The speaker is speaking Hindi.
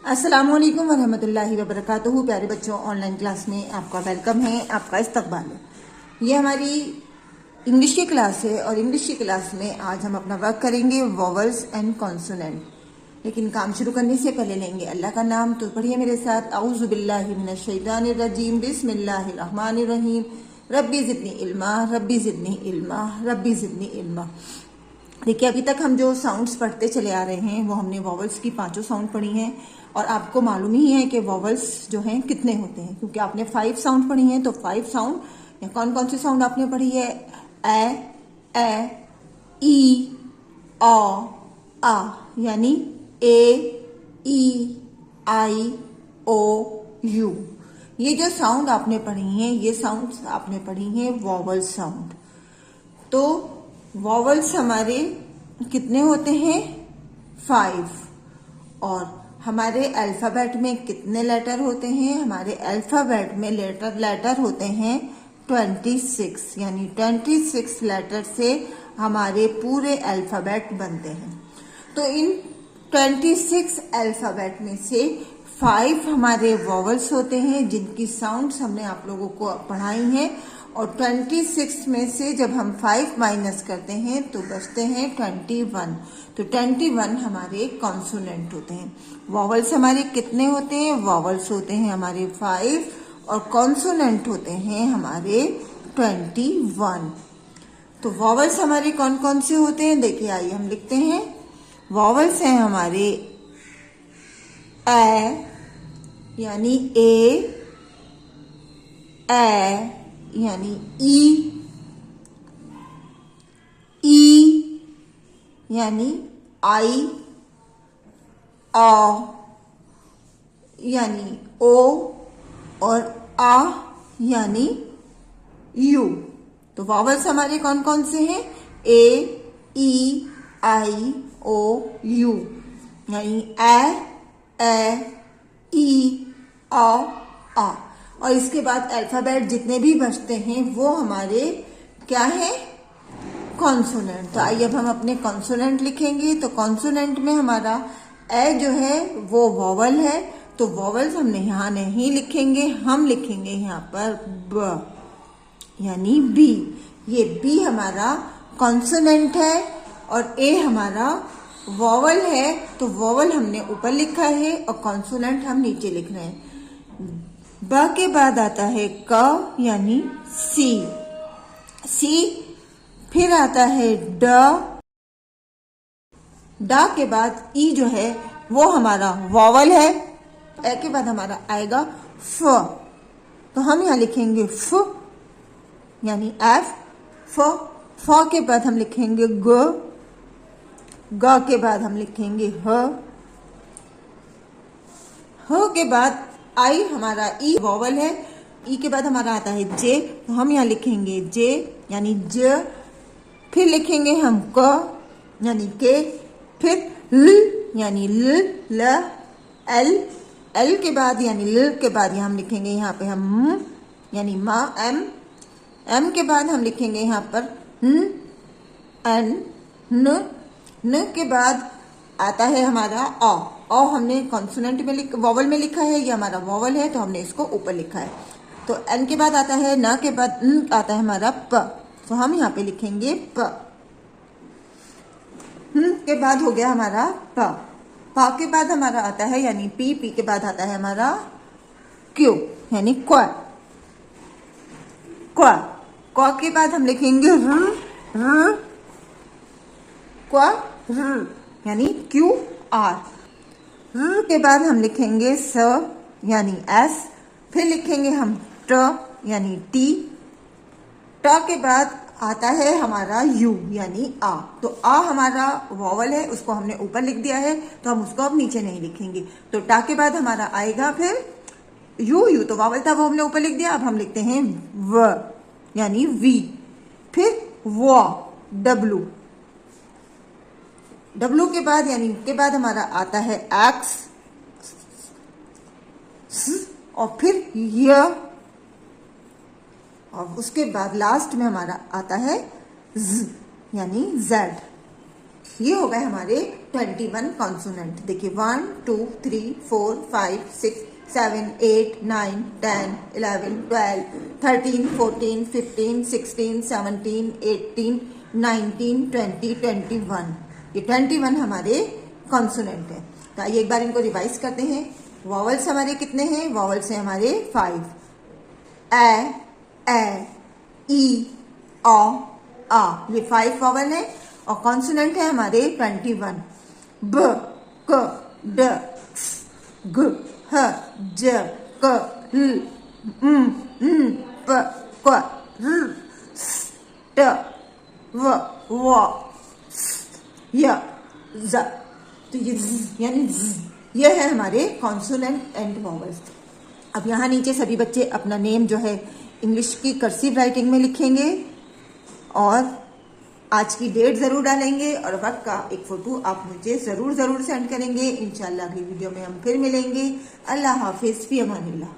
अस्सलामुअलैकुम वरहमतुल्लाहि वबरकातुहू। प्यारे बच्चों, ऑनलाइन क्लास में आपका वेलकम है, आपका इस्तकबाल है। ये हमारी इंग्लिश की क्लास है और इंग्लिश की क्लास में आज हम अपना वर्क करेंगे वोवल्स एंड कॉन्सोनेंट। लेकिन काम शुरू करने से पहले लेंगे अल्लाह का नाम। तो पढ़िए मेरे साथ, औज़ु बिल्लाहि मिनश शैतानिर रजीम, बिस्मिल्लाहिर रहमानिर रहीम, रब्बी ज़िदनी इल्मा, रब्बी ज़िदनी इल्मा, रब्बी ज़िदनी इल्मा। देखिए, अभी तक हम जो साउंड्स पढ़ते चले आ रहे हैं वो हमने वॉवल्स की 5 साउंड पढ़ी हैं और आपको मालूम ही है कि वॉवल्स जो हैं कितने होते हैं, क्योंकि आपने 5 साउंड पढ़ी हैं। तो 5 साउंड, कौन कौन सी साउंड आपने पढ़ी है? ए, ई, ओ, आ, यानी ए, ई, आई, ओ, यू। ये जो साउंड आपने पढ़ी हैं, ये साउंड आपने पढ़ी हैं वॉवल साउंड। तो वॉवल्स हमारे कितने होते हैं? 5। और हमारे अल्फाबेट में कितने लेटर होते हैं? हमारे अल्फाबेट में लेटर होते हैं 26, यानी 26 लेटर से हमारे पूरे अल्फाबेट बनते हैं। तो इन 26 अल्फाबेट में से 5 हमारे वॉवल्स होते हैं, जिनकी साउंड्स हमने आप लोगों को पढ़ाई हैं। और 26 में से जब हम 5 माइनस करते हैं तो बचते हैं 21। तो 21 हमारे कॉन्सोनेंट होते हैं। वॉवल्स हमारे कितने होते हैं? वॉवल्स होते हैं हमारे 5 और कॉन्सोनेंट होते हैं हमारे 21। तो वॉवल्स हमारे कौन कौन से होते हैं? देखिए, आइए हम लिखते हैं। वॉवल्स हैं हमारे ए यानी ए यानी ई यानी आई, आ यानी ओ और आ यानी यू। तो वॉवल्स हमारे कौन कौन से हैं? ए, ई, आई, ओ, यू, यानी ए, ई, आ। और इसके बाद अल्फाबेट जितने भी बचते हैं वो हमारे क्या है? कॉन्सोनेंट। तो आइए अब हम अपने कॉन्सोनेंट लिखेंगे। तो कॉन्सोनेंट में हमारा ए जो है वो वॉवल है, तो वॉवल्स हमने यहाँ नहीं लिखेंगे, हम लिखेंगे यहाँ पर ब, यानी बी। ये बी हमारा कॉन्सोनेंट है और ए हमारा वॉवल है। तो वॉवल हमने ऊपर लिखा है और कॉन्सोनेंट हम नीचे लिख रहे हैं। ब के बाद आता है क यानी सी, फिर आता है ड के बाद ई जो है वो हमारा वॉवल है। ए के बाद हमारा आएगा फ, तो हम यहाँ लिखेंगे फ यानी एफ, फ के बाद हम लिखेंगे ग के बाद हम लिखेंगे ह के बाद आई हमारा ई वॉवल है। ई के बाद हमारा आता है जे, तो हम यहाँ लिखेंगे जे यानी ज, फिर लिखेंगे हम क यानी के, फिर ल यानी ल, एल के बाद यानी ल के बाद यहाँ हम लिखेंगे यहाँ पे हम यानी माँ, एम के बाद हम लिखेंगे यहाँ पर एन, न के बाद आता है हमारा ओ हमने कॉन्सोनेंट में वॉवल में लिखा है, ये हमारा वॉवल है तो हमने इसको ऊपर लिखा है। तो एन के बाद आता है न के बाद आता है हमारा प, तो हम यहाँ पे लिखेंगे प। के बाद हो गया हमारा प के बाद हमारा आता है यानी पी के बाद आता है हमारा क्यू यानी क्व के बाद हम लिखेंगे क्व यानी क्यू आर। के बाद हम लिखेंगे स यानी एस, फिर लिखेंगे हम ट यानी टी, ट के बाद आता है हमारा यू यानी आ। तो आ हमारा वॉवल है, उसको हमने ऊपर लिख दिया है तो हम उसको अब नीचे नहीं लिखेंगे। तो टा के बाद हमारा आएगा फिर यू तो वॉवल था वो हमने ऊपर लिख दिया। अब हम लिखते हैं व यानी वी, फिर डब्लू के बाद यानी के बाद हमारा आता है एक्स और फिर य, और उसके बाद लास्ट में हमारा आता है ज यानी जेड। ये हो गए हमारे 21 कॉन्सोनेंट। देखिए 1 2 3 4 5 6 7 8 9 10 11 12 13 14 15 16 17 18 19 20 21। ये 21 हमारे कॉन्सोनेंट है। तो आइए एक बार इनको रिवाइज करते हैं। वॉवल्स हमारे कितने हैं? वॉवल्स हैं हमारे 5। ए ई ओ आ, ये 5 वॉवल है। और कॉन्सोनेंट है हमारे 21। ब क ड ग ह ज क ल प क र स ट व य ज। तो ये यानी ये है हमारे कॉन्सोनेंट एंड वॉवल्स। अब यहाँ नीचे सभी बच्चे अपना नेम जो है इंग्लिश की कर्सिव राइटिंग में लिखेंगे और आज की डेट जरूर डालेंगे और वक्त का एक फोटो आप मुझे जरूर सेंड करेंगे। इंशाल्लाह अगली वीडियो में हम फिर मिलेंगे। अल्लाह हाफिज, फी अमानिल्लाह।